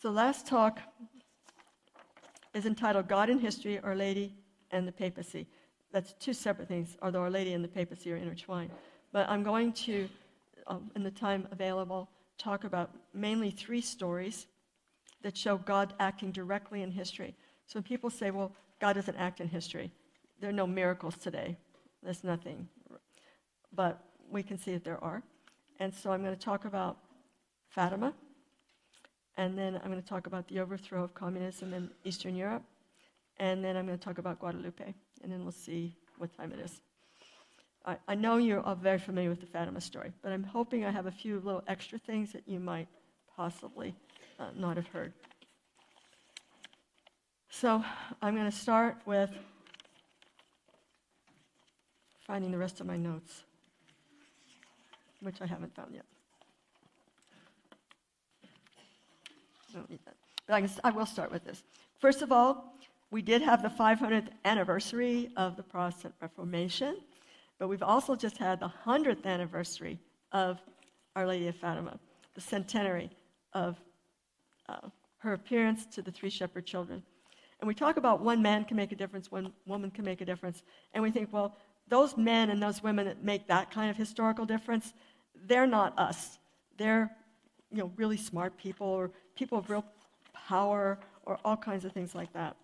So last talk is entitled God in History, Our Lady and the Papacy. That's two separate things, although Our Lady and the Papacy are intertwined. But I'm going to, in the time available, talk about mainly three stories that show God acting directly in history. So when people say, well, God doesn't act in history, there are no miracles today. There's nothing. But we can see that there are. And so I'm going to talk about Fatima, and then I'm going to talk about the overthrow of communism in Eastern Europe, and then I'm going to talk about Guadalupe, and then we'll see what time it is. I know you're all very familiar with the Fatima story, but I'm hoping I have a few little extra things that you might possibly not have heard. So I'm going to start with finding the rest of my notes, which I haven't found yet. I don't need that. But I will start with this. First of all, we did have the 500th anniversary of the Protestant Reformation, but we've also just had the 100th anniversary of Our Lady of Fatima, the centenary of her appearance to the three shepherd children. And we talk about one man can make a difference, one woman can make a difference, and we think, well, those men and those women that make that kind of historical difference, they're not us. They're, really smart people or people of real power or all kinds of things like that.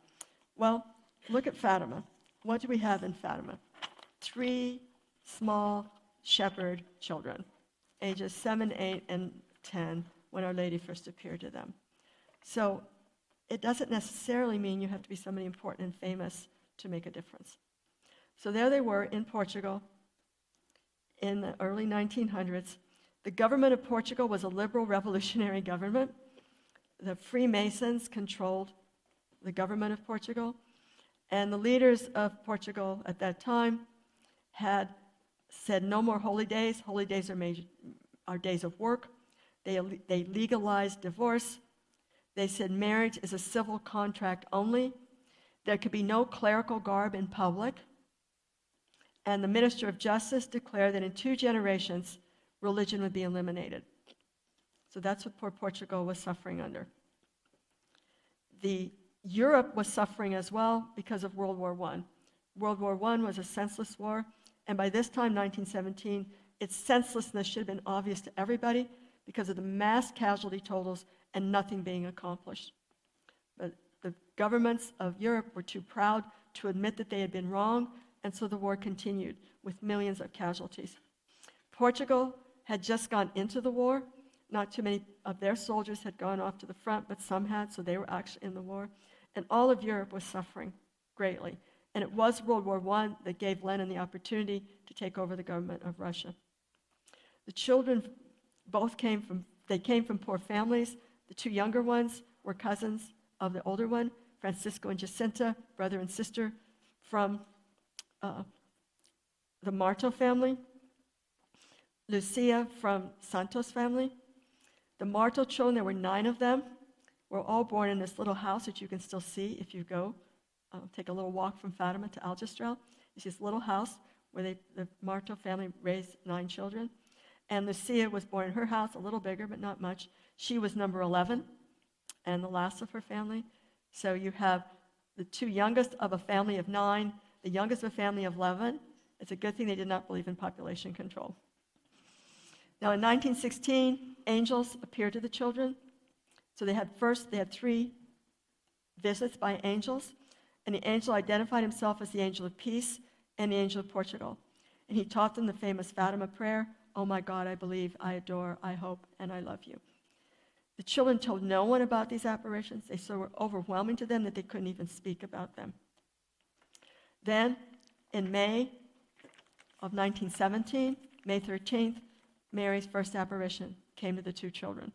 Well, look at Fatima. What do we have in Fatima? 3 small shepherd children, ages 7, 8, and 10, when Our Lady first appeared to them. So it doesn't necessarily mean you have to be somebody important and famous to make a difference. So there they were in Portugal in the early 1900s. The government of Portugal was a liberal revolutionary government. The Freemasons controlled the government of Portugal. And the leaders of Portugal at that time had said no more holy days. Holy days are days of work. They legalized divorce. They said marriage is a civil contract only. There could be no clerical garb in public. And the Minister of Justice declared that in 2 generations, religion would be eliminated. So that's what poor Portugal was suffering under. Europe was suffering as well because of World War I. World War I was a senseless war, and by this time, 1917, its senselessness should have been obvious to everybody because of the mass casualty totals and nothing being accomplished. But the governments of Europe were too proud to admit that they had been wrong, and so the war continued with millions of casualties. Portugal had just gone into the war. Not too many of their soldiers had gone off to the front, but some had, so they were actually in the war. And all of Europe was suffering greatly. And it was World War I that gave Lenin the opportunity to take over the government of Russia. The children came from poor families. The 2 younger ones were cousins of the older one, Francisco and Jacinta, brother and sister, from the Marto family. Lucia from Santos family. The Marto children, there were 9 of them, were all born in this little house that you can still see if you go. Take a little walk from Fatima to Aljustrel. It's this little house where the Marto family raised 9 children. And Lucia was born in her house, a little bigger, but not much. She was number 11 and the last of her family. So you have the 2 youngest of a family of 9, the youngest of a family of 11. It's a good thing they did not believe in population control. Now, in 1916, angels appeared to the children. So they had 3 visits by angels, and the angel identified himself as the angel of peace and the angel of Portugal. And he taught them the famous Fatima prayer, "Oh my God, I believe, I adore, I hope, and I love you." The children told no one about these apparitions. They so were overwhelming to them that they couldn't even speak about them. Then, in May of 1917, May 13th, Mary's first apparition came to the 2 children.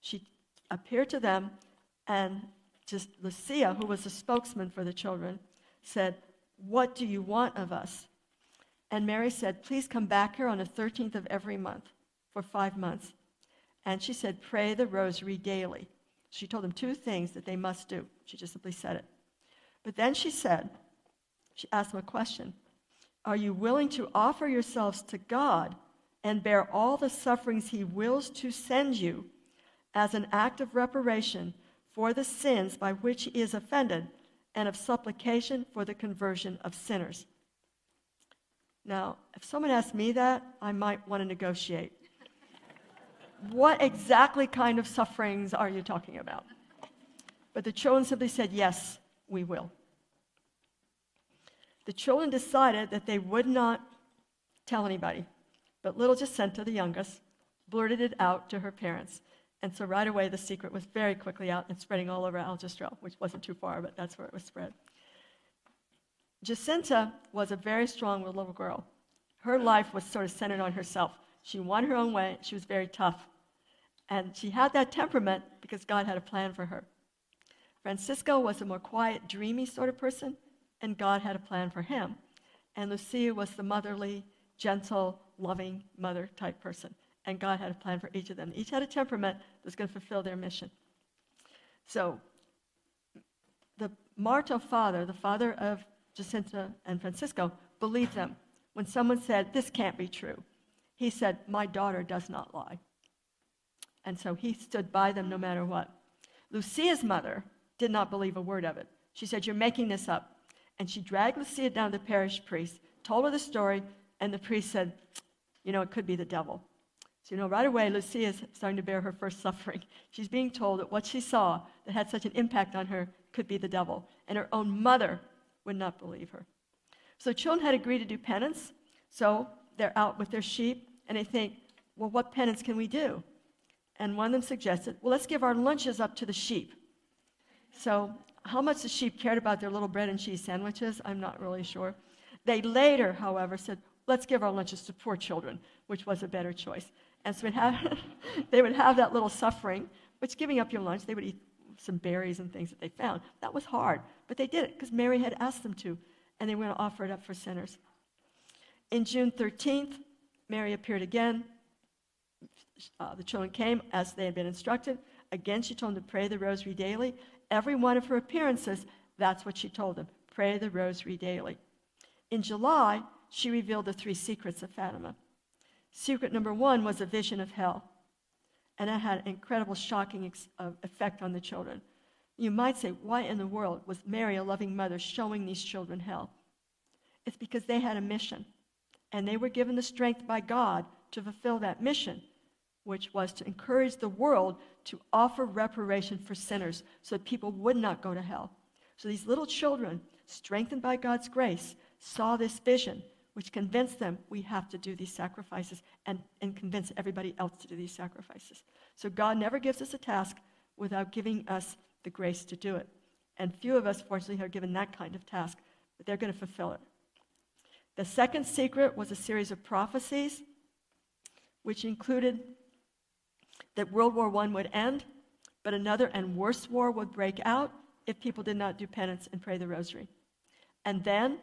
She appeared to them, and just Lucia, who was the spokesman for the children, said, "What do you want of us?" And Mary said, "Please come back here on the 13th of every month for 5 months." And she said, "Pray the rosary daily." She told them 2 things that they must do. She just simply said it. But then she asked them a question. "Are you willing to offer yourselves to God and bear all the sufferings he wills to send you, as an act of reparation for the sins by which he is offended, and of supplication for the conversion of sinners. Now, if someone asked me that, I might want to negotiate. What exactly kind of sufferings are you talking about? But the children simply said, yes, we will. The children decided that they would not tell anybody, but little Jacinta, the youngest, blurted it out to her parents. And so right away, the secret was very quickly out and spreading all over Algestrel, which wasn't too far, but that's where it was spread. Jacinta was a very strong little girl. Her life was sort of centered on herself. She won her own way. She was very tough. And she had that temperament because God had a plan for her. Francisco was a more quiet, dreamy sort of person, and God had a plan for him. And Lucia was the motherly, gentle, loving mother type person. And God had a plan for each of them. Each had a temperament that was going to fulfill their mission. So the Marto father, the father of Jacinta and Francisco, believed them. When someone said, this can't be true, he said, my daughter does not lie. And so he stood by them no matter what. Lucia's mother did not believe a word of it. She said, you're making this up. And she dragged Lucia down to the parish priest, told her the story, and the priest said, it could be the devil. So, right away, Lucia is starting to bear her first suffering. She's being told that what she saw that had such an impact on her could be the devil. And her own mother would not believe her. So children had agreed to do penance. So they're out with their sheep, and they think, well, what penance can we do? And one of them suggested, well, let's give our lunches up to the sheep. So how much the sheep cared about their little bread and cheese sandwiches, I'm not really sure. They later, however, said, let's give our lunches to poor children, which was a better choice. And so they would have that little suffering, which giving up your lunch, they would eat some berries and things that they found. That was hard, but they did it because Mary had asked them to, and they were going to offer it up for sinners. In June 13th, Mary appeared again. The children came as they had been instructed. Again, she told them to pray the rosary daily. Every one of her appearances, that's what she told them, pray the rosary daily. In July, she revealed the 3 secrets of Fatima. Secret number 1 was a vision of hell, and that had an incredible, shocking effect on the children. You might say, why in the world was Mary, a loving mother, showing these children hell? It's because they had a mission, and they were given the strength by God to fulfill that mission, which was to encourage the world to offer reparation for sinners so that people would not go to hell. So these little children, strengthened by God's grace, saw this vision, which convinced them we have to do these sacrifices and convince everybody else to do these sacrifices. So God never gives us a task without giving us the grace to do it. And few of us, fortunately, are given that kind of task, but they're going to fulfill it. The second secret was a series of prophecies, which included that World War I would end, but another and worse war would break out if people did not do penance and pray the rosary. And then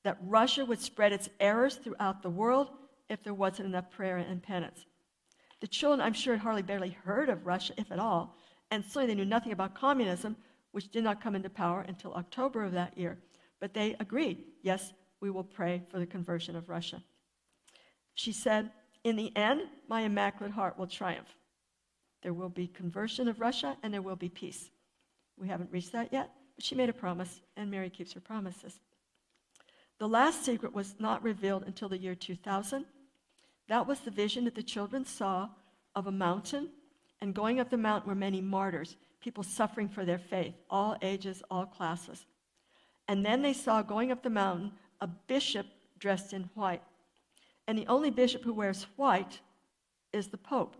that Russia would spread its errors throughout the world if there wasn't enough prayer and penance. The children, I'm sure, had hardly barely heard of Russia, if at all, and certainly they knew nothing about communism, which did not come into power until October of that year. But they agreed, yes, we will pray for the conversion of Russia. She said, in the end, my Immaculate Heart will triumph. There will be conversion of Russia, and there will be peace. We haven't reached that yet, but she made a promise, and Mary keeps her promises. The last secret was not revealed until the year 2000. That was the vision that the children saw of a mountain, and going up the mountain were many martyrs, people suffering for their faith, all ages, all classes. And then they saw going up the mountain a bishop dressed in white. And the only bishop who wears white is the Pope.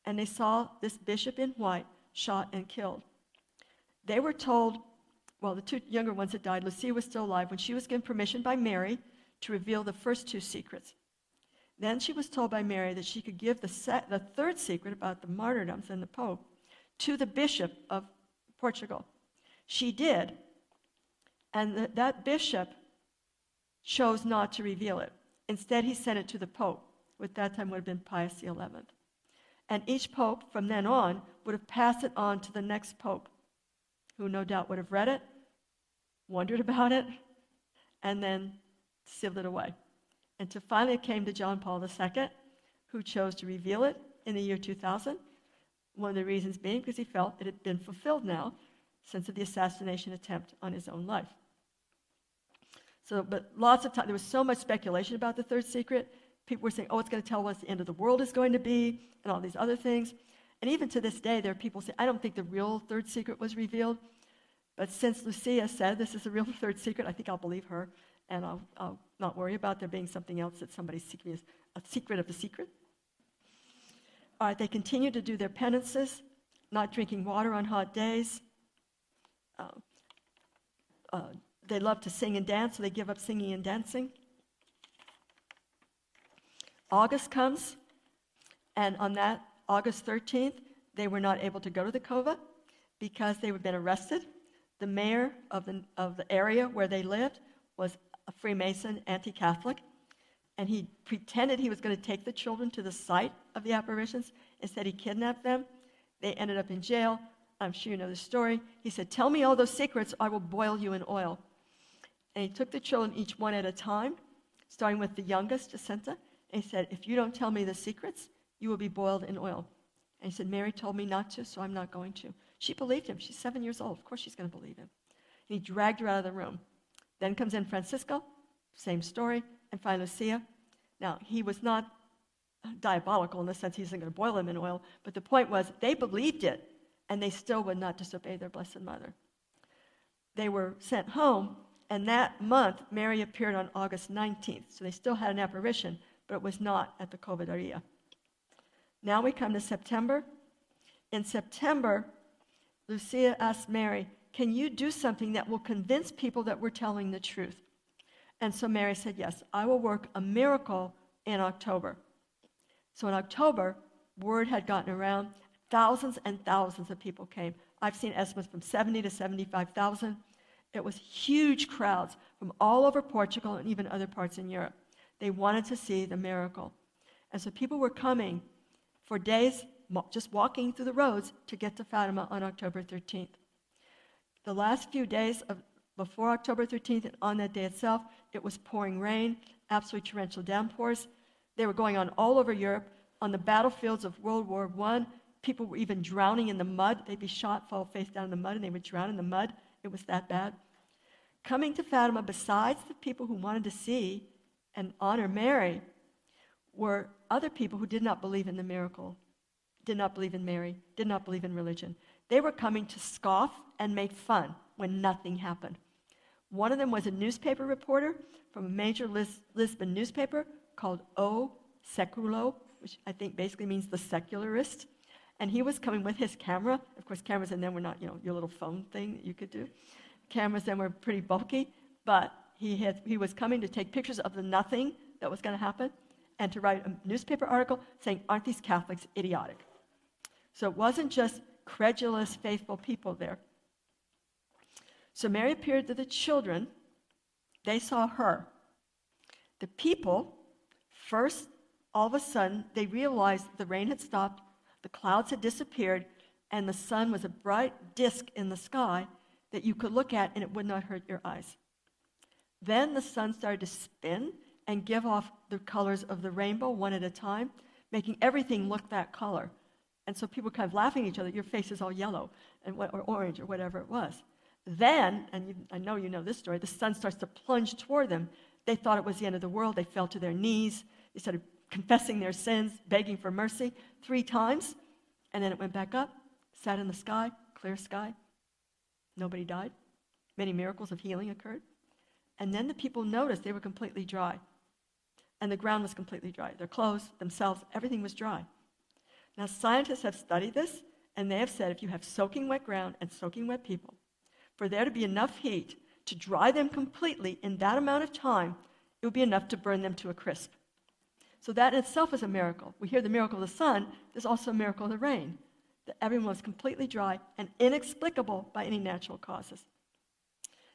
And they saw this bishop in white shot and killed. They were told, well, the 2 younger ones had died. Lucia was still alive when she was given permission by Mary to reveal the first 2 secrets. Then she was told by Mary that she could give the 3rd secret about the martyrdoms and the Pope to the bishop of Portugal. She did, and that bishop chose not to reveal it. Instead, he sent it to the Pope, which at that time would have been Pius XI. And each Pope from then on would have passed it on to the next Pope, who no doubt would have read it, wondered about it, and then sealed it away. Until finally it came to John Paul II, who chose to reveal it in the year 2000. One of the reasons being because he felt it had been fulfilled now since of the assassination attempt on his own life. So, but lots of time, there was so much speculation about the third secret. People were saying, oh, it's going to tell us the end of the world is going to be, and all these other things. And even to this day, there are people saying, I don't think the real third secret was revealed. But since Lucia said this is a real third secret, I think I'll believe her, and I'll not worry about there being something else that somebody's secret is a secret of the secret. All right, they continued to do their penances, not drinking water on hot days. They love to sing and dance, so they give up singing and dancing. August comes, and on that August 13th, they were not able to go to the cova because they had been arrested. The mayor of the area where they lived was a Freemason, anti-Catholic, and he pretended he was going to take the children to the site of the apparitions. Instead, he kidnapped them. They ended up in jail. I'm sure you know the story. He said, tell me all those secrets, I will boil you in oil. And he took the children each one at a time, starting with the youngest, Jacinta, and he said, if you don't tell me the secrets, you will be boiled in oil. And he said, Mary told me not to, so I'm not going to. She believed him. She's 7 years old. Of course she's going to believe him. And he dragged her out of the room. Then comes in Francisco, same story, and finally Lucia. Now, he was not diabolical in the sense he wasn't going to boil them in oil, but the point was they believed it, and they still would not disobey their Blessed Mother. They were sent home, and that month, Mary appeared on August 19th. So they still had an apparition, but it was not at the Covidaria. Now we come to September. In September, Lucia asked Mary, can you do something that will convince people that we're telling the truth? And so Mary said, yes, I will work a miracle in October. So in October, word had gotten around. Thousands and thousands of people came. I've seen estimates from 70 to 75,000. It was huge crowds from all over Portugal and even other parts in Europe. They wanted to see the miracle. And so people were coming for days, just walking through the roads to get to Fatima on October 13th. The last few days before October 13th and on that day itself, it was pouring rain, absolutely torrential downpours. They were going on all over Europe. On the battlefields of World War I, people were even drowning in the mud. They'd be shot, fall face down in the mud, and they would drown in the mud. It was that bad. Coming to Fatima, besides the people who wanted to see and honor Mary, were other people who did not believe in the miracle, did not believe in Mary, did not believe in religion. They were coming to scoff and make fun when nothing happened. One of them was a newspaper reporter from a major Lisbon newspaper called O Seculo, which I think basically means the secularist. And he was coming with his camera. Of course, cameras then were not, your little phone thing that you could do. Cameras then were pretty bulky, but he was coming to take pictures of the nothing that was going to happen and to write a newspaper article saying, aren't these Catholics idiotic? So it wasn't just credulous, faithful people there. So Mary appeared to the children. They saw her. The people, first, all of a sudden, they realized the rain had stopped, the clouds had disappeared, and the sun was a bright disk in the sky that you could look at and it would not hurt your eyes. Then the sun started to spin and give off the colors of the rainbow one at a time, making everything look that color. And so people were kind of laughing at each other, your face is all yellow or orange or whatever it was. Then, and I know you know this story, the sun starts to plunge toward them. They thought it was the end of the world. They fell to their knees. They started confessing their sins, begging for mercy 3 times. And then it went back up, sat in the sky, clear sky. Nobody died. Many miracles of healing occurred. And then the people noticed they were completely dry. And the ground was completely dry. Their clothes, themselves, everything was dry. Now, scientists have studied this, and they have said if you have soaking wet ground and soaking wet people, for there to be enough heat to dry them completely in that amount of time, it would be enough to burn them to a crisp. So that in itself is a miracle. We hear the miracle of the sun. There's also a miracle of the rain, that everyone was completely dry and inexplicable by any natural causes.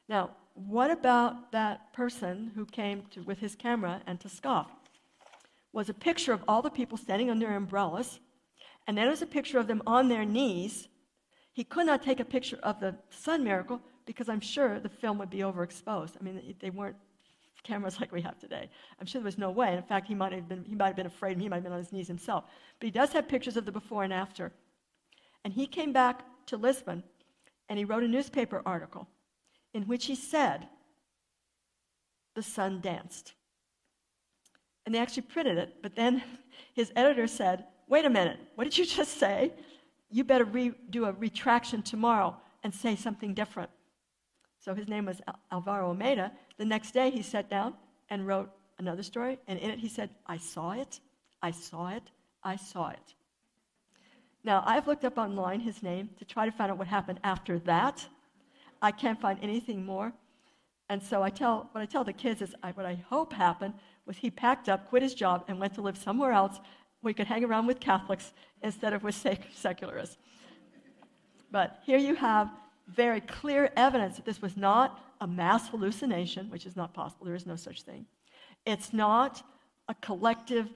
Now, what about that person who came with his camera and to scoff? Was a picture of all the people standing under umbrellas, and then there was a picture of them on their knees. He could not take a picture of the sun miracle because I'm sure the film would be overexposed. I mean, they weren't cameras like we have today. I'm sure there was no way. In fact, he might have been afraid, and he might have been on his knees himself. But he does have pictures of the before and after. And he came back to Lisbon, and he wrote a newspaper article in which he said, the sun danced. And they actually printed it, but then his editor said, wait a minute, what did you just say? You better do a retraction tomorrow and say something different. So his name was Alvaro Almeida. The next day he sat down and wrote another story, and in it he said, I saw it, I saw it, I saw it. Now, I've looked up online his name to try to find out what happened after that. I can't find anything more. And so what I tell the kids is what I hope happened was he packed up, quit his job, and went to live somewhere else where he could hang around with Catholics instead of with secularists. But here you have very clear evidence that this was not a mass hallucination, which is not possible. There is no such thing. It's not a collective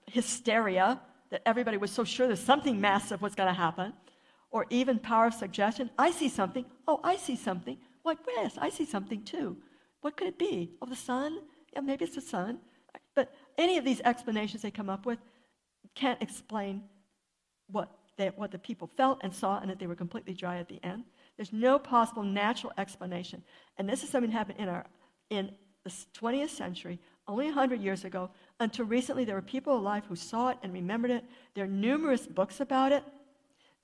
hysteria that everybody was so sure there's something massive was going to happen, or even power of suggestion. I see something. Oh, I see something. Like, yes, I see something too. What could it be? Oh, the sun? Yeah, maybe it's the sun. But any of these explanations they come up with can't explain what the people felt and saw, and that they were completely dry at the end. There's no possible natural explanation. And this is something that happened in the 20th century, only 100 years ago. Until recently, there were people alive who saw it and remembered it. There are numerous books about it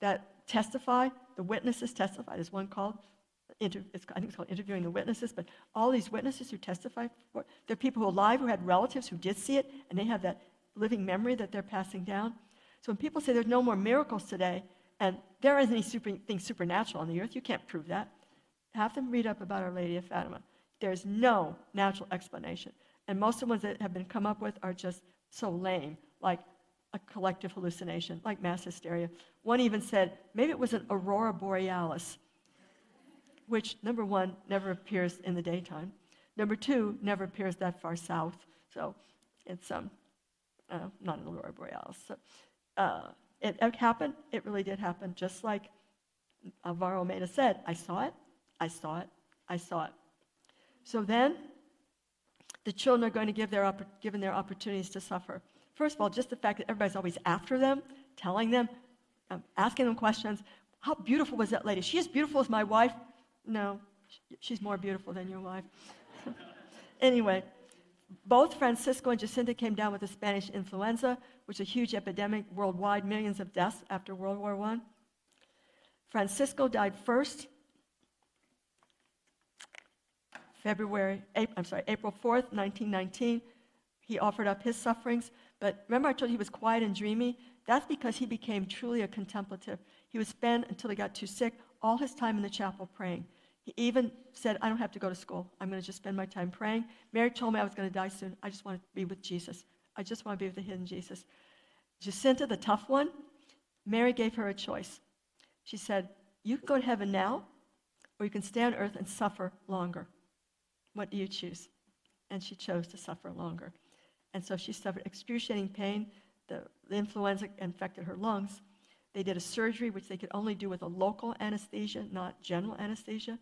that testify. The witnesses testify. There's one called, I think it's called Interviewing the Witnesses, but all these witnesses who testify, they're people who are alive, who had relatives who did see it, and they have that living memory that they're passing down. So when people say there's no more miracles today, and there isn't anything supernatural on the earth, you can't prove that. Have them read up about Our Lady of Fatima. There's no natural explanation. And most of the ones that have been come up with are just so lame, like a collective hallucination, like mass hysteria. One even said, maybe it was an aurora borealis, which, number one, never appears in the daytime. Number two, never appears that far south. So it's not an aurora borealis. So, it happened. It really did happen. Just like Alvaro Almeida said, I saw it, I saw it, I saw it. So then, the children are going to given their opportunities to suffer. First of all, just the fact that everybody's always after them, telling them, asking them questions. How beautiful was that lady? She as beautiful as my wife? No, she's more beautiful than your wife. Anyway, both Francisco and Jacinta came down with the Spanish influenza, which is a huge epidemic worldwide, millions of deaths after World War I. Francisco died first, April 4th, 1919. He offered up his sufferings. But remember I told you he was quiet and dreamy? That's because he became truly a contemplative. He would spend, until he got too sick, all his time in the chapel praying. He even said, I don't have to go to school. I'm going to just spend my time praying. Mary told me I was going to die soon. I just want to be with Jesus. I just want to be with the hidden Jesus. Jacinta, the tough one, Mary gave her a choice. She said, you can go to heaven now, or you can stay on earth and suffer longer. What do you choose? And she chose to suffer longer. And so she suffered excruciating pain. The influenza infected her lungs. They did a surgery, which they could only do with a local anesthesia, not general anesthesia.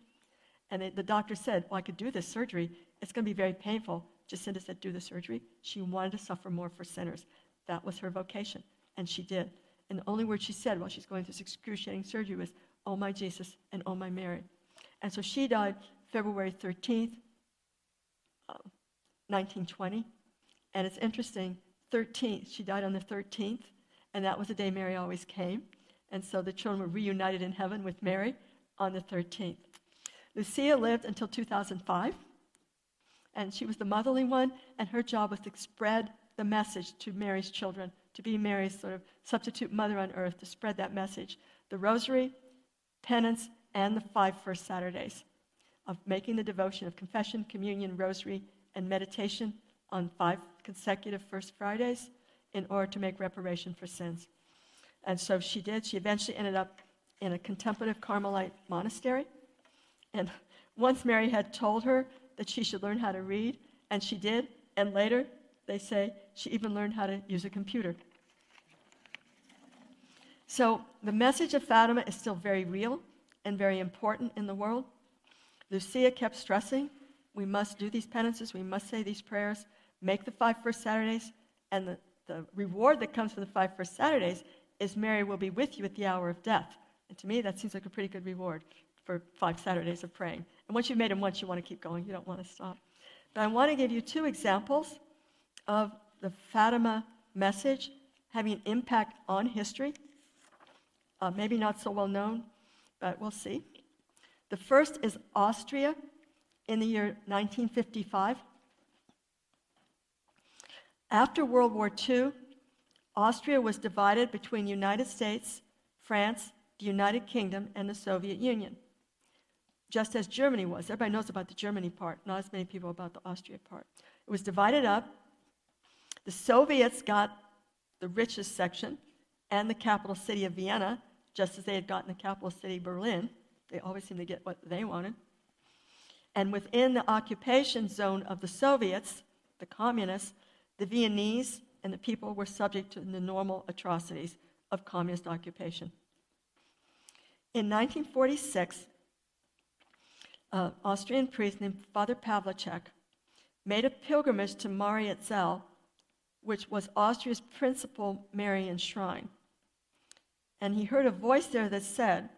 And the doctor said, well, I could do this surgery. It's going to be very painful. Jacinta said, do the surgery. She wanted to suffer more for sinners. That was her vocation, and she did. And the only word she said while she's going through this excruciating surgery was, oh, my Jesus, and oh, my Mary. And so she died February 13th, 1920. And it's interesting, 13th, she died on the 13th, and that was the day Mary always came. And so the children were reunited in heaven with Mary on the 13th. Lucia lived until 2005, and she was the motherly one, and her job was to spread the message to Mary's children, to be Mary's sort of substitute mother on earth, to spread that message. The rosary, penance, and the 5 first Saturdays of making the devotion of confession, communion, rosary, and meditation on 5 consecutive First Fridays in order to make reparation for sins. And so she did. She eventually ended up in a contemplative Carmelite monastery. And once Mary had told her that she should learn how to read, and she did, and later, they say, she even learned how to use a computer. So the message of Fatima is still very real and very important in the world. Lucia kept stressing, we must do these penances, we must say these prayers, make the 5 first Saturdays, and the reward that comes from the 5 first Saturdays is Mary will be with you at the hour of death. And to me, that seems like a pretty good reward for 5 Saturdays of praying. And once you've made them once, you want to keep going. You don't want to stop. But I want to give you 2 examples of the Fatima message having an impact on history. Maybe not so well known, but we'll see. The first is Austria in the year 1955. After World War II, Austria was divided between the United States, France, the United Kingdom, and the Soviet Union, just as Germany was. Everybody knows about the Germany part, not as many people about the Austria part. It was divided up. The Soviets got the richest section and the capital city of Vienna, just as they had gotten the capital city, Berlin. They always seemed to get what they wanted. And within the occupation zone of the Soviets, the communists, the Viennese and the people were subject to the normal atrocities of communist occupation. In 1946, an Austrian priest named Father Pavlicek made a pilgrimage to Mariazell, which was Austria's principal Marian shrine. And he heard a voice there that said,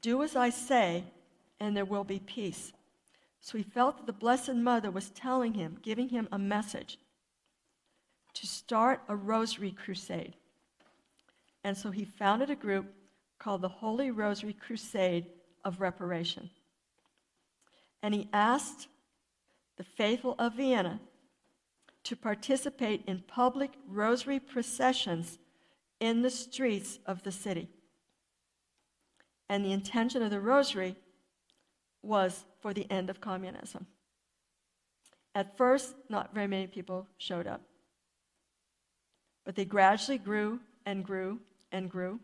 "Do as I say, and there will be peace." So he felt that the Blessed Mother was telling him, giving him a message to start a rosary crusade. And so he founded a group called the Holy Rosary Crusade of Reparation. And he asked the faithful of Vienna to participate in public rosary processions in the streets of the city. And the intention of the rosary was for the end of communism. At first, not very many people showed up. But they gradually grew and grew and grew.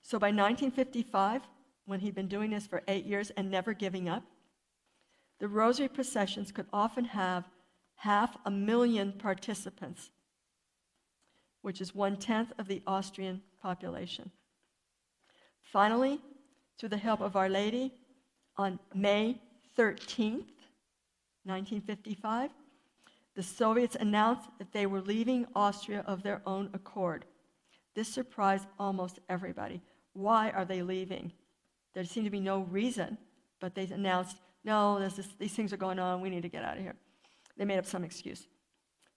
So by 1955, when he'd been doing this for 8 years and never giving up, the rosary processions could often have 500,000 participants, which is 1/10 of the Austrian population. Finally, through the help of Our Lady, on May 13th, 1955, the Soviets announced that they were leaving Austria of their own accord. This surprised almost everybody. Why are they leaving? There seemed to be no reason, but they announced, no, these things are going on, we need to get out of here. They made up some excuse.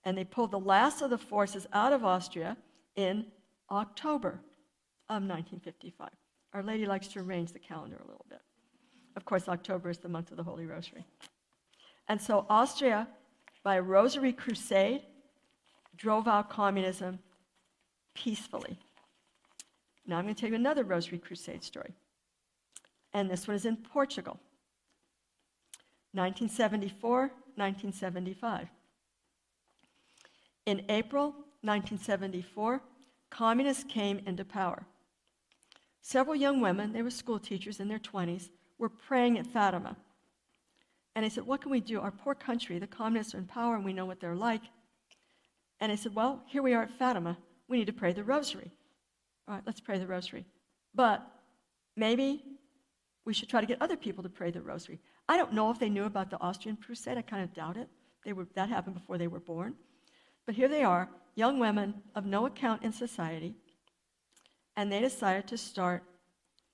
And they pulled the last of the forces out of Austria in October of 1955. Our Lady likes to arrange the calendar a little bit. Of course, October is the month of the Holy Rosary. And so Austria, by a rosary crusade, drove out communism peacefully. Now I'm going to tell you another rosary crusade story. And this one is in Portugal. 1974, 1975. In April 1974, communists came into power. Several young women, they were school teachers in their 20s, were praying at Fatima. And they said, what can we do? Our poor country, the communists are in power and we know what they're like. And I said, well, here we are at Fatima. We need to pray the rosary. All right, let's pray the rosary. But maybe we should try to get other people to pray the rosary. I don't know if they knew about the Austrian crusade. I kind of doubt it. That happened before they were born. But here they are, young women of no account in society, and they decided to start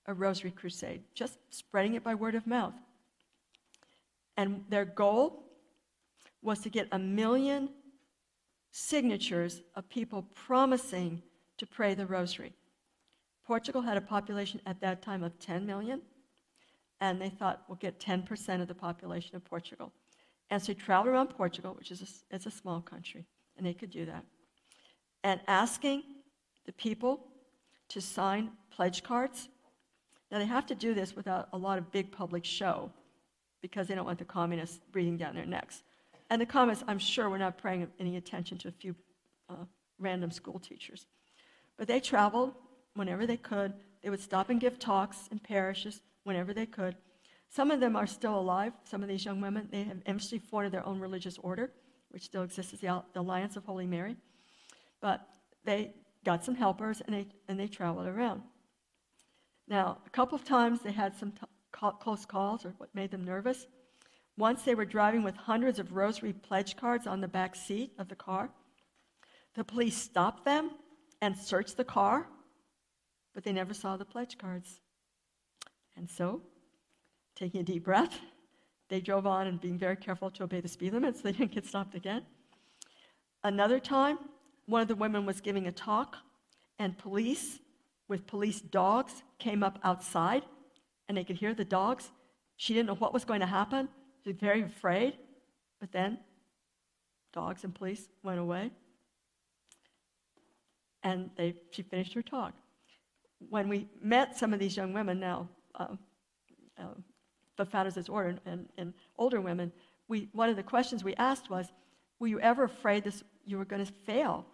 a rosary crusade, just spreading it by word of mouth. And their goal was to get 1 million signatures of people promising to pray the rosary. Portugal had a population at that time of 10 million, and they thought, we'll get 10% of the population of Portugal. And so they traveled around Portugal, which is it's a small country, and they could do that, and asking the people to sign pledge cards. Now, they have to do this without a lot of big public show because they don't want the communists breathing down their necks. And the communists, I'm sure, were not paying any attention to a few random school teachers. But they traveled whenever they could. They would stop and give talks in parishes whenever they could. Some of them are still alive. Some of these young women, they have eventually formed their own religious order, which still exists as the Alliance of Holy Mary. But they got some helpers, and they traveled around. Now, a couple of times they had some close calls, or what made them nervous. Once they were driving with hundreds of rosary pledge cards on the back seat of the car. The police stopped them and searched the car, but they never saw the pledge cards. And so, taking a deep breath, they drove on and being very careful to obey the speed limit so they didn't get stopped again. Another time, one of the women was giving a talk, and police, with police dogs, came up outside, and they could hear the dogs. She didn't know what was going to happen. She was very afraid. But then, dogs and police went away, and she finished her talk. When we met some of these young women now, the founders of this order and older women, one of the questions we asked was, were you ever afraid you were going to fail?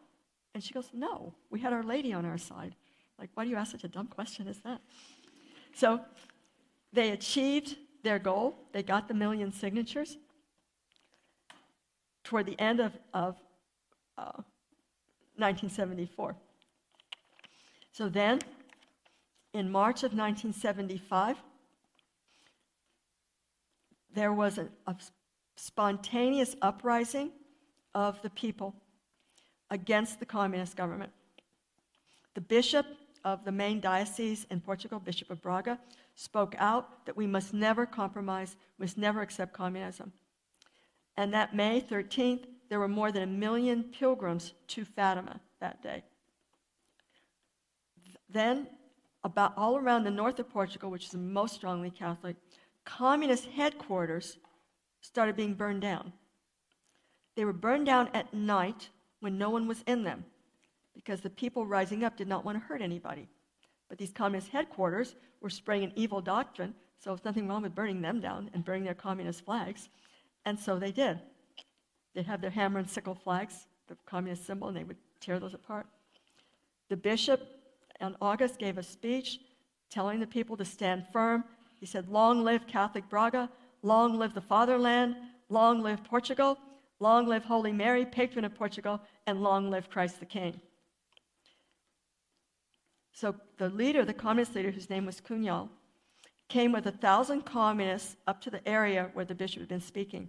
And she goes, no, we had Our Lady on our side. Like, why do you ask such a dumb question as that? So they achieved their goal. They got the 1 million signatures. Toward the end of 1974. So then, in March of 1975, there was a spontaneous uprising of the people against the communist government. The bishop of the main diocese in Portugal, Bishop of Braga, spoke out that we must never compromise, must never accept communism. And that May 13th, there were more than 1 million pilgrims to Fatima that day. Then, about all around the north of Portugal, which is most strongly Catholic, communist headquarters started being burned down. They were burned down at night when no one was in them, because the people rising up did not want to hurt anybody. But these communist headquarters were spreading an evil doctrine, so there's nothing wrong with burning them down and burning their communist flags. And so they did. They'd have their hammer and sickle flags, the communist symbol, and they would tear those apart. The bishop in August gave a speech telling the people to stand firm. He said, long live Catholic Braga, long live the fatherland, long live Portugal, long live Holy Mary, patron of Portugal, and long live Christ the King. So the leader, the communist leader, whose name was Cunhal, came with 1,000 communists up to the area where the bishop had been speaking.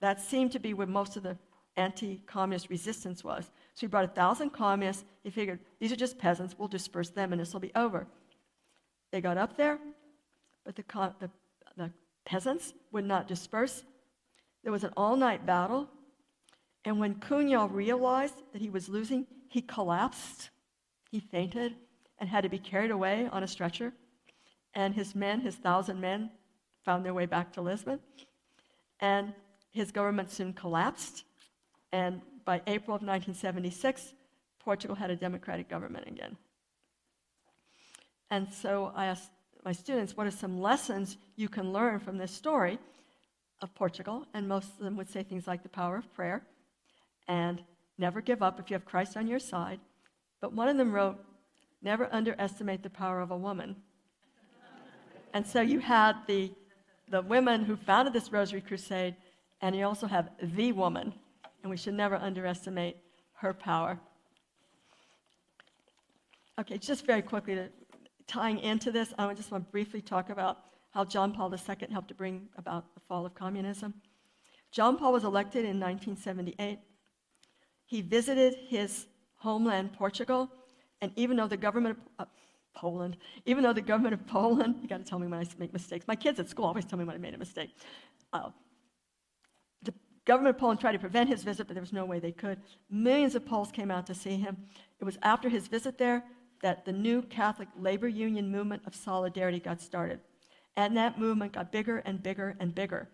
That seemed to be where most of the anti-communist resistance was. So he brought 1,000 communists. He figured, these are just peasants. We'll disperse them, and this will be over. They got up there, but the peasants would not disperse. There was an all-night battle, and when Cunhal realized that he was losing, he collapsed. He fainted and had to be carried away on a stretcher. And his men, his 1,000 men, found their way back to Lisbon. And his government soon collapsed. And by April of 1976, Portugal had a democratic government again. And so I asked my students, what are some lessons you can learn from this story of Portugal? And most of them would say things like the power of prayer and never give up if you have Christ on your side. But one of them wrote, never underestimate the power of a woman. And so you had the women who founded this Rosary Crusade, and you also have the woman, and we should never underestimate her power. Okay, just very quickly, tying into this, I just want to briefly talk about how John Paul II helped to bring about the fall of communism. John Paul was elected in 1978. He visited his homeland, Portugal, and even though the government of Poland, you got to tell me when I make mistakes. My kids at school always tell me when I made a mistake. The government of Poland tried to prevent his visit, but there was no way they could. Millions of Poles came out to see him. It was after his visit there that the new Catholic labor union movement of solidarity got started. And that movement got bigger and bigger and bigger.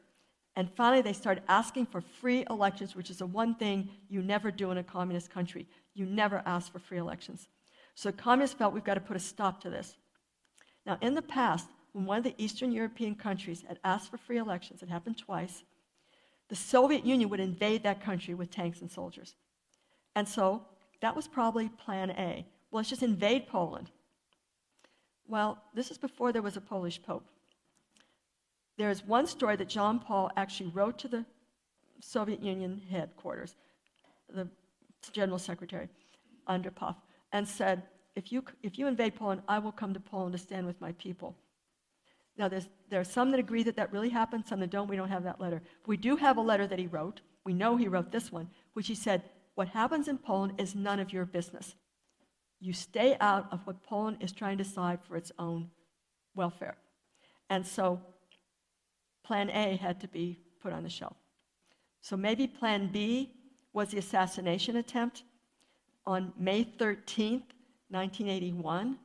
And finally, they started asking for free elections, which is the one thing you never do in a communist country. You never ask for free elections. So communists felt we've got to put a stop to this. Now, in the past, when one of the Eastern European countries had asked for free elections, it happened twice, the Soviet Union would invade that country with tanks and soldiers. And so that was probably plan A. Well, let's just invade Poland. Well, this is before there was a Polish Pope. There is one story that John Paul actually wrote to the Soviet Union headquarters, the General Secretary, Andropov, and said, if you invade Poland, I will come to Poland to stand with my people. Now, there are some that agree that that really happened, some that don't. We don't have that letter. We do have a letter that he wrote. We know he wrote this one, which he said, what happens in Poland is none of your business. you stay out of what Poland is trying to decide for its own welfare. And so Plan A had to be put on the shelf. So maybe Plan B was the assassination attempt on May 13th, 1981.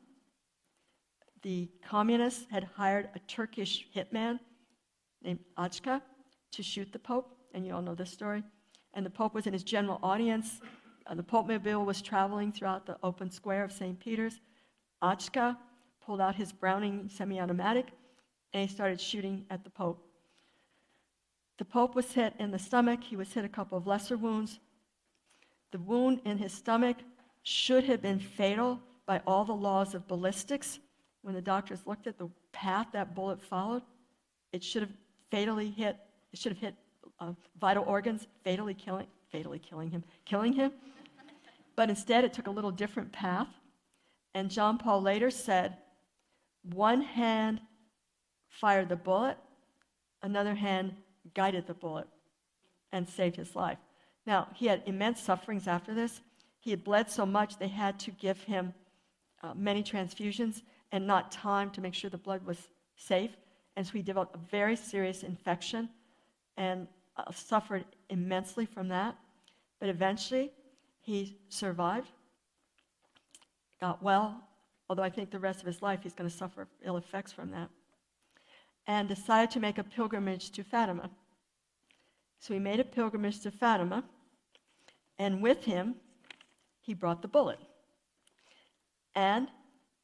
The communists had hired a Turkish hitman named Ajka to shoot the Pope, and you all know this story. And the Pope was in his general audience. The Pope-mobile was traveling throughout the open square of St. Peter's. Ajka pulled out his Browning semi-automatic, and he started shooting at the Pope. The Pope was hit in the stomach. He was hit a couple of lesser wounds. The wound in his stomach should have been fatal by all the laws of ballistics. When the doctors looked at the path that bullet followed, it should have hit vital organs, killing him. But instead, it took a little different path. And John Paul later said, one hand fired the bullet, another hand guided the bullet and saved his life. Now, he had immense sufferings after this. He had bled so much they had to give him many transfusions and not time to make sure the blood was safe. And so he developed a very serious infection and suffered immensely from that. But eventually, he survived, got well, although I think the rest of his life he's going to suffer ill effects from that, and decided to make a pilgrimage to Fatima. So he made a pilgrimage to Fatima, and with him, he brought the bullet. And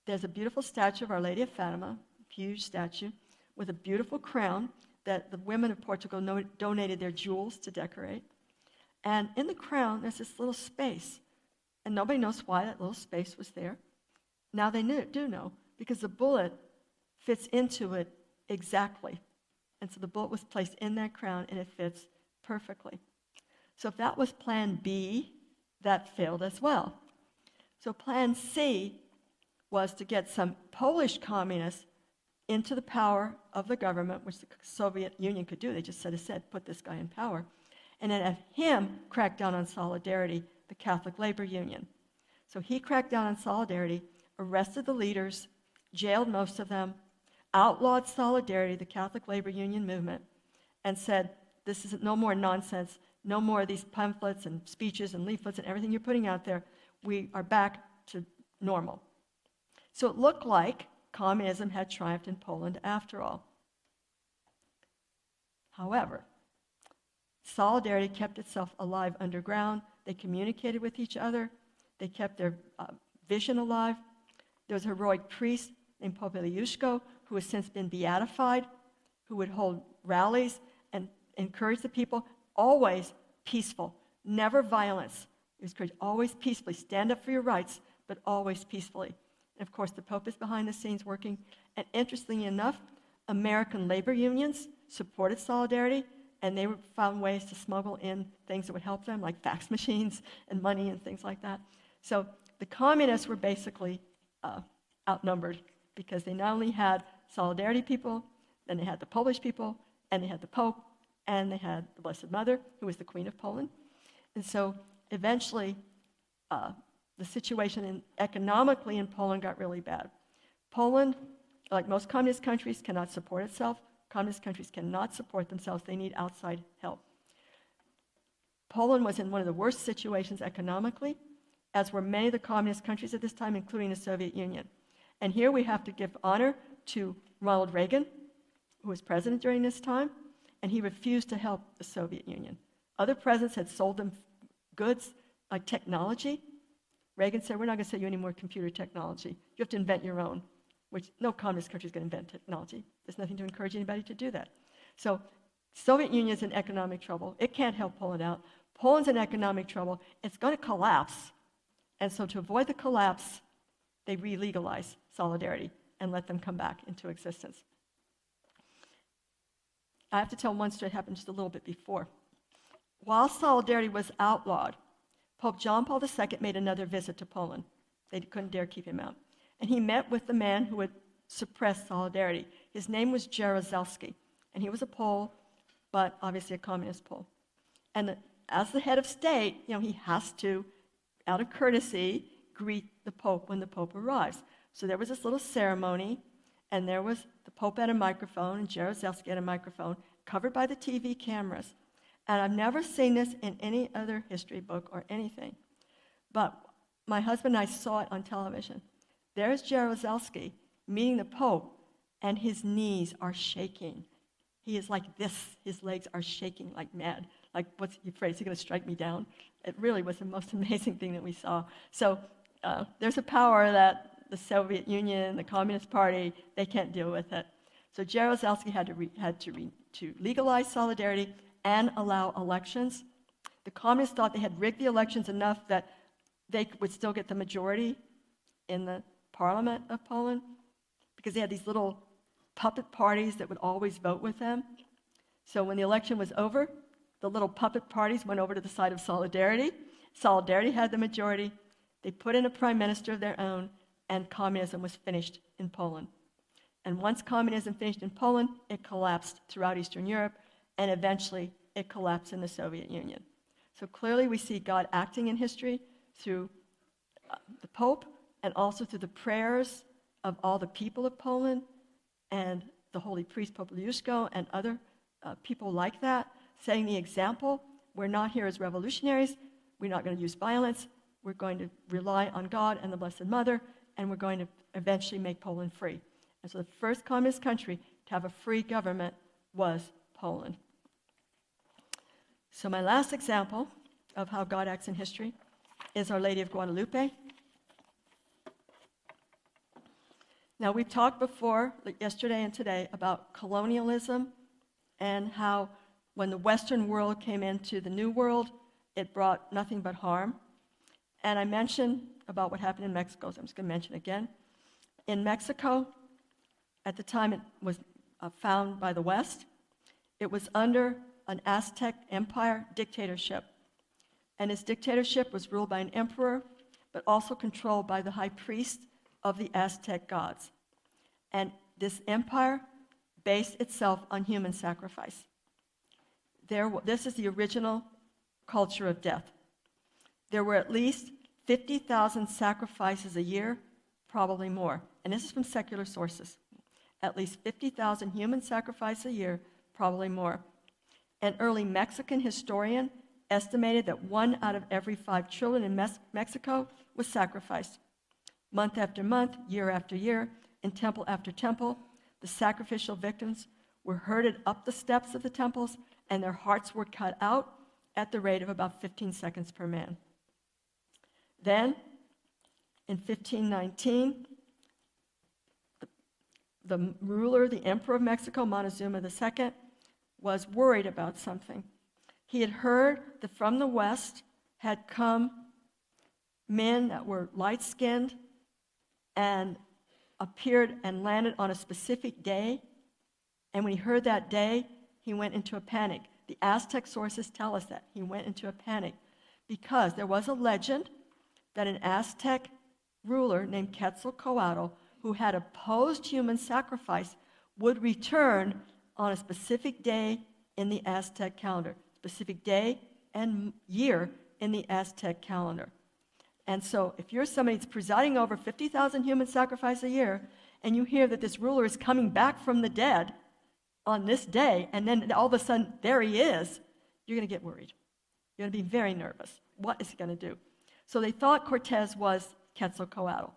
there's a beautiful statue of Our Lady of Fatima, huge statue, with a beautiful crown that the women of Portugal donated their jewels to decorate. And in the crown, there's this little space. And nobody knows why that little space was there. Now they do know, because the bullet fits into it exactly. And so the bullet was placed in that crown, and it fits perfectly. So if that was Plan B, that failed as well. So Plan C was to get some Polish communists into the power of the government, which the Soviet Union could do. They just said, put this guy in power. And then have him crack down on Solidarity, the Catholic Labor Union. So he cracked down on Solidarity, arrested the leaders, jailed most of them, outlawed Solidarity, the Catholic Labor Union movement, and said, this is no more nonsense, no more of these pamphlets and speeches and leaflets and everything you're putting out there. We are back to normal. So it looked like communism had triumphed in Poland after all. However, Solidarity kept itself alive underground. They communicated with each other. They kept their vision alive. There was a heroic priest named Pope Iliushko, who has since been beatified, who would hold rallies and encourage the people, always peaceful, never violence. It was encouraged always peacefully. Stand up for your rights, but always peacefully. And of course, the Pope is behind the scenes working. And interestingly enough, American labor unions supported Solidarity, and they found ways to smuggle in things that would help them, like fax machines and money and things like that. So the communists were basically outnumbered, because they not only had Solidarity people, then they had the Polish people, and they had the Pope, and they had the Blessed Mother, who was the Queen of Poland. And so eventually, the situation economically in Poland got really bad. Poland, like most communist countries, cannot support itself. Communist countries cannot support themselves. They need outside help. Poland was in one of the worst situations economically, as were many of the communist countries at this time, including the Soviet Union. And here we have to give honor to Ronald Reagan, who was president during this time, and he refused to help the Soviet Union. Other presidents had sold them goods like technology. Reagan said, we're not going to sell you any more computer technology. You have to invent your own, which no communist country is going to invent technology. There's nothing to encourage anybody to do that. So Soviet Union is in economic trouble. It can't help Poland out. Poland's in economic trouble. It's going to collapse. And so to avoid the collapse, they re-legalize Solidarity and let them come back into existence. I have to tell one story that happened just a little bit before. While Solidarity was outlawed, Pope John Paul II made another visit to Poland. They couldn't dare keep him out. And he met with the man who had suppressed Solidarity. His name was Jaruzelski, and he was a Pole, but obviously a communist Pole. And as the head of state, he has to, out of courtesy, greet the Pope when the Pope arrives. So there was this little ceremony, and there was the Pope at a microphone, and Jaruzelski at a microphone, covered by the TV cameras. And I've never seen this in any other history book or anything. But my husband and I saw it on television. There's Jaruzelski meeting the Pope, and his knees are shaking. He is like this. His legs are shaking like mad. Like, what's he afraid? Is he going to strike me down? It really was the most amazing thing that we saw. So there's a power that the Soviet Union, the Communist Party, they can't deal with it. So Jaruzelski had to legalize solidarity and allow elections. The communists thought they had rigged the elections enough that they would still get the majority in the parliament of Poland, because they had these little puppet parties that would always vote with them. So when the election was over, the little puppet parties went over to the side of Solidarity. Solidarity had the majority. They put in a prime minister of their own, and communism was finished in Poland. And once communism finished in Poland, it collapsed throughout Eastern Europe, and eventually it collapsed in the Soviet Union. So clearly we see God acting in history through the Pope, and also through the prayers of all the people of Poland, and the holy priest Pope Liuszko and other people like that, setting the example. We're not here as revolutionaries. We're not going to use violence. We're going to rely on God and the Blessed Mother, and we're going to eventually make Poland free. And so the first communist country to have a free government was Poland. So my last example of how God acts in history is Our Lady of Guadalupe. Now, we've talked before, like yesterday and today, about colonialism and how when the Western world came into the New World, it brought nothing but harm. And I mentioned about what happened in Mexico, so I'm just going to mention again. In Mexico, at the time it was found by the West, it was under an Aztec empire dictatorship. And its dictatorship was ruled by an emperor, but also controlled by the high priest of the Aztec gods. And this empire based itself on human sacrifice. This is the original culture of death. There were at least 50,000 sacrifices a year, probably more. And this is from secular sources. At least 50,000 human sacrifices a year, probably more. An early Mexican historian estimated that 1 out of every 5 children in Mexico was sacrificed. Month after month, year after year, in temple after temple, the sacrificial victims were herded up the steps of the temples, and their hearts were cut out at the rate of about 15 seconds per man. Then, in 1519, the ruler, the emperor of Mexico, Montezuma II, was worried about something. He had heard that from the West had come men that were light-skinned and appeared and landed on a specific day. And when he heard that day, he went into a panic. The Aztec sources tell us that. He went into a panic because there was a legend that an Aztec ruler named Quetzalcoatl, who had opposed human sacrifice, would return on a specific day in the Aztec calendar, specific day and year in the Aztec calendar. And so if you're somebody that's presiding over 50,000 human sacrifices a year, and you hear that this ruler is coming back from the dead on this day, and then all of a sudden there he is, you're going to get worried. You're going to be very nervous. What is he going to do? So they thought Cortez was Quetzalcoatl.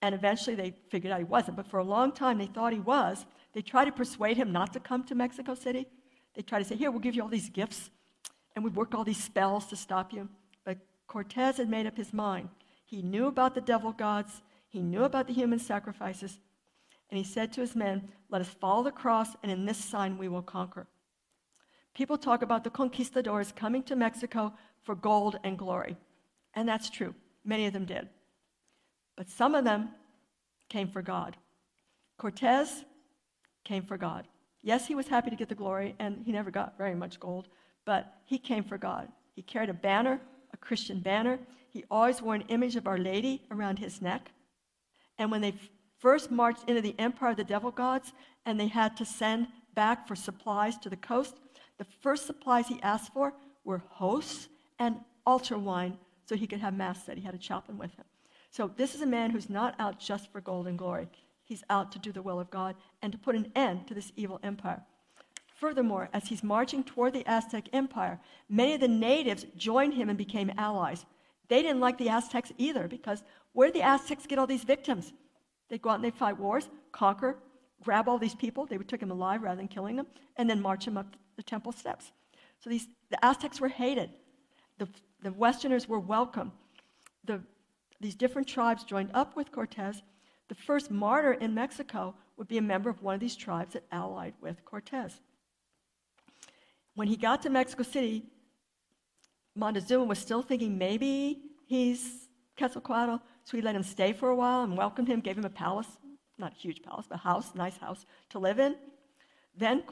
And eventually they figured out he wasn't. But for a long time they thought he was. They tried to persuade him not to come to Mexico City. They tried to say, here, we'll give you all these gifts, and we'd work all these spells to stop you. But Cortez had made up his mind. He knew about the devil gods. He knew about the human sacrifices. And he said to his men, let us follow the cross, and in this sign we will conquer. People talk about the conquistadors coming to Mexico for gold and glory. And that's true. Many of them did. But some of them came for God. Cortez came for God. Yes, he was happy to get the glory, and he never got very much gold, but he came for God. He carried a banner, a Christian banner. He always wore an image of Our Lady around his neck. And when they first marched into the empire of the devil gods, and they had to send back for supplies to the coast, the first supplies he asked for were hosts and altar wine, so he could have mass said. He had a chaplain with him. So this is a man who's not out just for gold and glory. He's out to do the will of God and to put an end to this evil empire. Furthermore, as he's marching toward the Aztec Empire, many of the natives joined him and became allies. They didn't like the Aztecs either, because where did the Aztecs get all these victims? They'd go out and they'd fight wars, conquer, grab all these people. They would take them alive rather than killing them, and then march them up the temple steps. So the Aztecs were hated. The Westerners were welcome. These different tribes joined up with Cortez. The first martyr in Mexico would be a member of one of these tribes that allied with Cortez. When he got to Mexico City, Montezuma was still thinking maybe he's Quetzalcoatl, so he let him stay for a while and welcomed him, gave him a palace, not a huge palace, but a house, nice house to live in. Then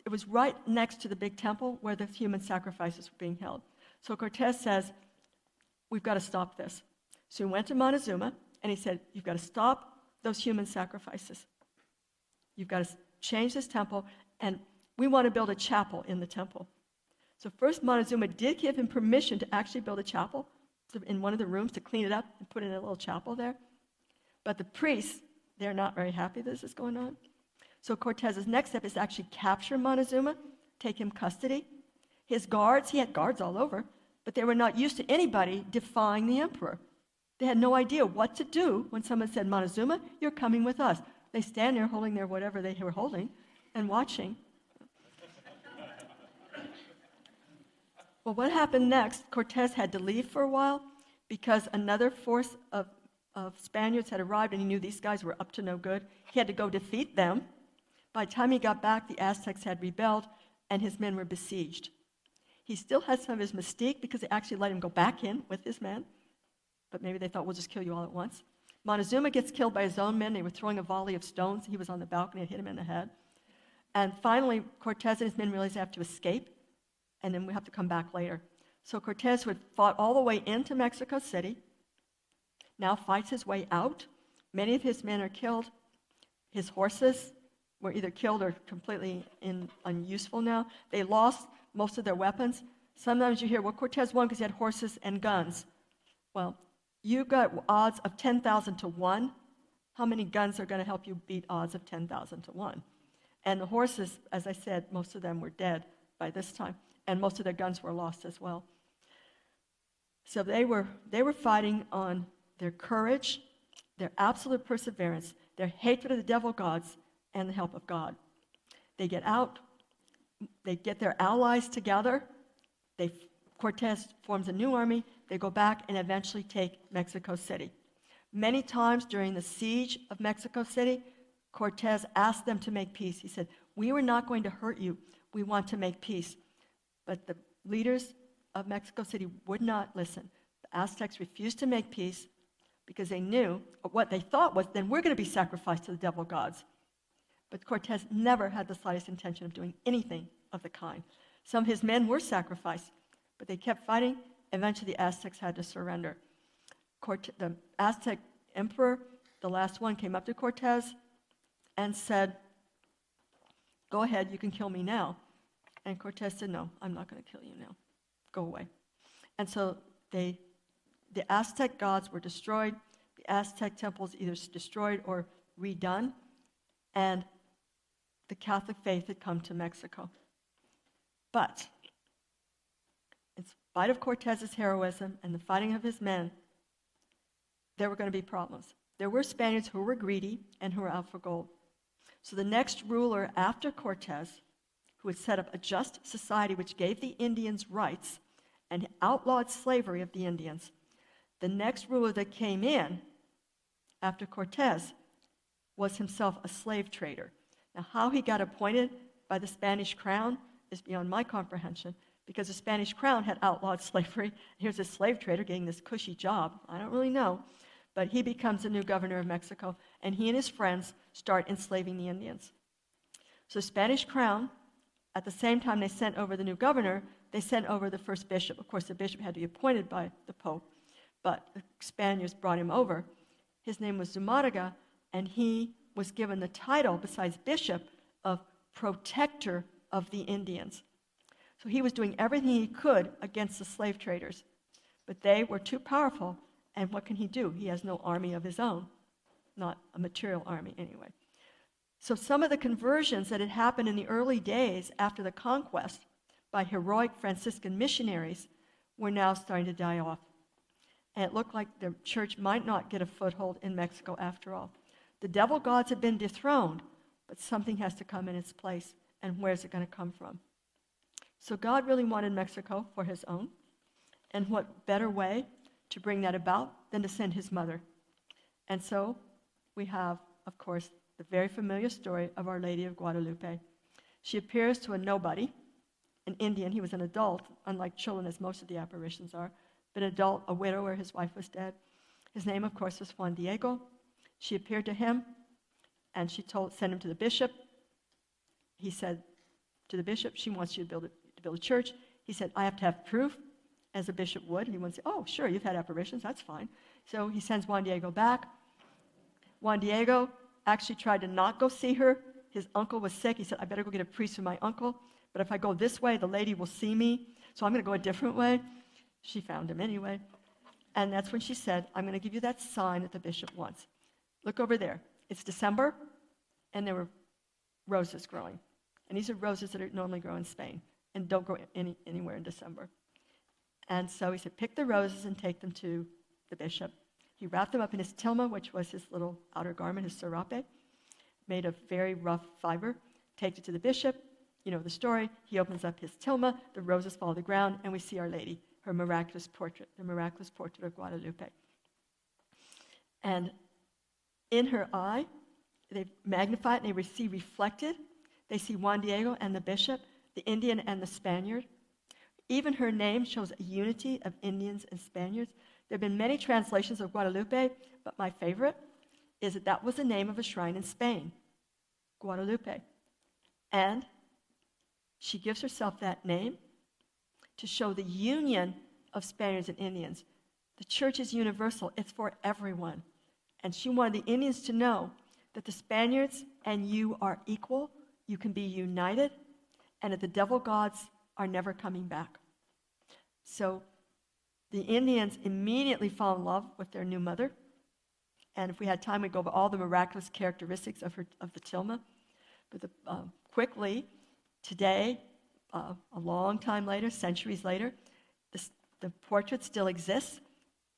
it was right next to the big temple where the human sacrifices were being held. So Cortez says, we've got to stop this. So he went to Montezuma and he said, you've got to stop those human sacrifices. You've got to change this temple, and we want to build a chapel in the temple. So first Montezuma did give him permission to actually build a chapel in one of the rooms, to clean it up and put in a little chapel there. But the priests, they're not very happy this is going on. So Cortez's next step is to actually capture Montezuma, take him custody. His guards, he had guards all over, but they were not used to anybody defying the emperor. They had no idea what to do when someone said, Montezuma, you're coming with us. They stand there holding their whatever they were holding and watching. Well, what happened next? Cortez had to leave for a while because another force of Spaniards had arrived, and he knew these guys were up to no good. He had to go defeat them. By the time he got back, the Aztecs had rebelled, and his men were besieged. He still had some of his mystique because they actually let him go back in with his men, but maybe they thought, we'll just kill you all at once. Montezuma gets killed by his own men. They were throwing a volley of stones. He was on the balcony and hit him in the head. And finally, Cortez and his men realized they have to escape, and then we have to come back later. So Cortez, who had fought all the way into Mexico City, now fights his way out. Many of his men are killed. His horses were either killed or completely unuseful now. They lost most of their weapons. Sometimes you hear, well, Cortez won because he had horses and guns. Well, you got odds of 10,000 to 1. How many guns are going to help you beat odds of 10,000 to 1? And the horses, as I said, most of them were dead by this time, and most of their guns were lost as well. So they were fighting on their courage, their absolute perseverance, their hatred of the devil gods, and the help of God. They get out, they get their allies together, Cortez forms a new army, they go back and eventually take Mexico City. Many times during the siege of Mexico City, Cortez asked them to make peace. He said, we were not going to hurt you, we want to make peace. But the leaders of Mexico City would not listen. The Aztecs refused to make peace because they knew, or what they thought was, then we're going to be sacrificed to the devil gods. But Cortez never had the slightest intention of doing anything of the kind. Some of his men were sacrificed, but they kept fighting. Eventually, the Aztecs had to surrender. The Aztec emperor, the last one, came up to Cortez and said, go ahead, you can kill me now. And Cortez said, no, I'm not going to kill you now. Go away. And so the Aztec gods were destroyed. The Aztec temples either destroyed or redone. And the Catholic faith had come to Mexico. But in spite of Cortez's heroism and the fighting of his men, there were going to be problems. There were Spaniards who were greedy and who were out for gold. So the next ruler after Cortez, who had set up a just society which gave the Indians rights and outlawed slavery of the Indians, the next ruler that came in after Cortez was himself a slave trader. Now, how he got appointed by the Spanish crown is beyond my comprehension, because the Spanish crown had outlawed slavery. Here's a slave trader getting this cushy job. I don't really know. But he becomes the new governor of Mexico, and he and his friends start enslaving the Indians. So the Spanish crown, at the same time they sent over the new governor, they sent over the first bishop. Of course, the bishop had to be appointed by the Pope, but the Spaniards brought him over. His name was Zumarraga, and he was given the title, besides bishop, of protector of the Indians. So he was doing everything he could against the slave traders. But they were too powerful, and what can he do? He has no army of his own, not a material army anyway. So some of the conversions that had happened in the early days after the conquest by heroic Franciscan missionaries were now starting to die off. And it looked like the church might not get a foothold in Mexico after all. The devil gods have been dethroned, but something has to come in its place. And where's it going to come from? So God really wanted Mexico for his own. And what better way to bring that about than to send his mother? And so we have, of course, the very familiar story of Our Lady of Guadalupe. She appears to a nobody, an Indian. He was an adult, unlike children as most of the apparitions are, but an adult, a widower, his wife was dead. His name, of course, was Juan Diego. She appeared to him, and she sent him to the bishop. He said to the bishop, she wants you to build a church. He said, I have to have proof, as a bishop would. And he wouldn't say, oh, sure, you've had apparitions, that's fine. So he sends Juan Diego back. Juan Diego actually tried to not go see her. His uncle was sick. He said, I better go get a priest for my uncle. But if I go this way, the lady will see me. So I'm going to go a different way. She found him anyway. And that's when she said, I'm going to give you that sign that the bishop wants. Look over there. It's December, and there were roses growing. And these are roses that are normally grow in Spain and don't grow anywhere in December. And so he said, pick the roses and take them to the bishop. He wrapped them up in his tilma, which was his little outer garment, his serape, made of very rough fiber, takes it to the bishop. You know the story. He opens up his tilma, the roses fall to the ground, and we see Our Lady, her miraculous portrait, the miraculous portrait of Guadalupe. And in her eye, they magnify it, and they see reflected. They see Juan Diego and the bishop, the Indian and the Spaniard. Even her name shows a unity of Indians and Spaniards. There have been many translations of Guadalupe, but my favorite is that was the name of a shrine in Spain, Guadalupe. And she gives herself that name to show the union of Spaniards and Indians. The church is universal. It's for everyone. And she wanted the Indians to know that the Spaniards and you are equal. You can be united, and that the devil gods are never coming back. So the Indians immediately fall in love with their new mother. And if we had time, we'd go over all the miraculous characteristics of the tilma. But quickly, today, a long time later, centuries later, the portrait still exists,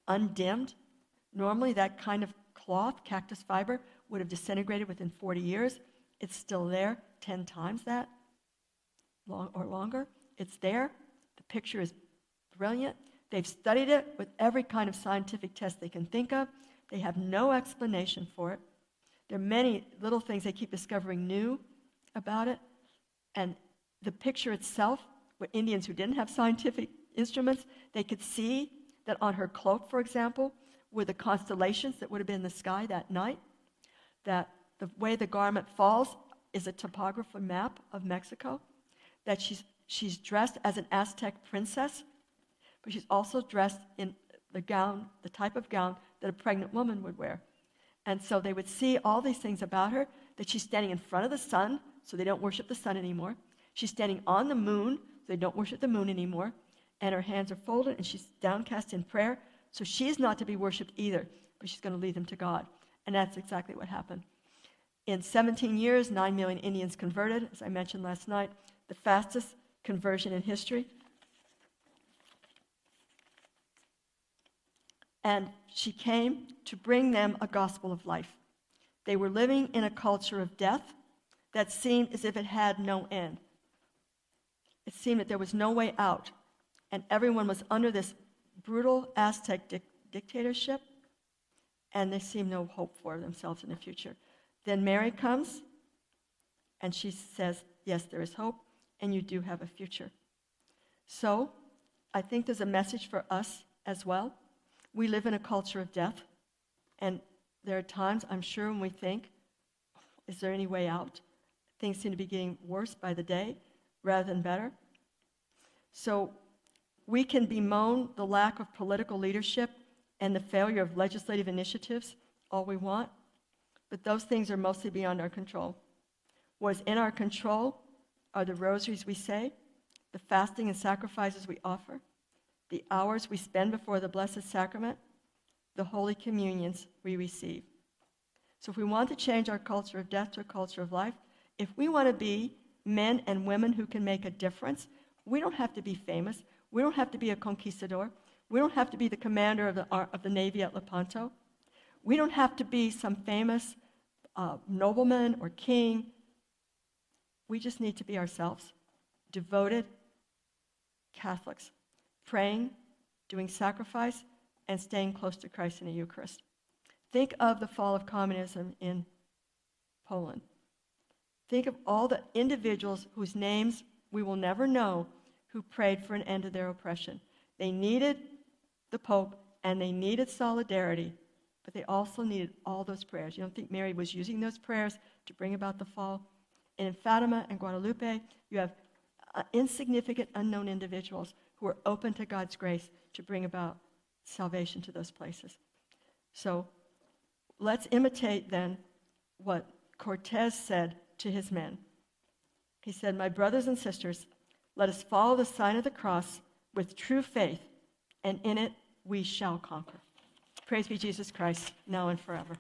undimmed. Normally, that kind of cloth, cactus fiber, would have disintegrated within 40 years. It's still there, 10 times that, or longer. It's there. The picture is brilliant. They've studied it with every kind of scientific test they can think of. They have no explanation for it. There are many little things they keep discovering new about it. And the picture itself, with Indians who didn't have scientific instruments, they could see that on her cloak, for example, were the constellations that would have been in the sky that night, that the way the garment falls is a topography map of Mexico, that she's dressed as an Aztec princess, but she's also dressed in the gown, the type of gown that a pregnant woman would wear. And so they would see all these things about her, that she's standing in front of the sun, so they don't worship the sun anymore. She's standing on the moon, so they don't worship the moon anymore. And her hands are folded, and she's downcast in prayer. So she's not to be worshipped either, but she's going to lead them to God. And that's exactly what happened. In 17 years, 9 million Indians converted, as I mentioned last night, the fastest conversion in history. And she came to bring them a gospel of life. They were living in a culture of death that seemed as if it had no end. It seemed that there was no way out, and everyone was under this brutal Aztec dictatorship, and they seemed no hope for themselves in the future. Then Mary comes, and she says, yes, there is hope, and you do have a future. So I think there's a message for us as well. We live in a culture of death, and there are times, I'm sure, when we think, is there any way out? Things seem to be getting worse by the day rather than better. So we can bemoan the lack of political leadership and the failure of legislative initiatives all we want, but those things are mostly beyond our control. What is in our control are the rosaries we say, the fasting and sacrifices we offer, the hours we spend before the Blessed Sacrament, the Holy Communions we receive. So if we want to change our culture of death to a culture of life, if we want to be men and women who can make a difference, we don't have to be famous. We don't have to be a conquistador. We don't have to be the commander of the Navy at Lepanto. We don't have to be some famous nobleman or king. We just need to be ourselves, devoted Catholics, praying, doing sacrifice, and staying close to Christ in the Eucharist. Think of the fall of communism in Poland. Think of all the individuals whose names we will never know who prayed for an end to their oppression. They needed the Pope and they needed solidarity, but they also needed all those prayers. You don't think Mary was using those prayers to bring about the fall? And in Fatima and Guadalupe, you have insignificant, unknown individuals who are open to God's grace to bring about salvation to those places. So let's imitate then what Cortez said to his men. He said, "My brothers and sisters, let us follow the sign of the cross with true faith, and in it we shall conquer." Praise be Jesus Christ, now and forever.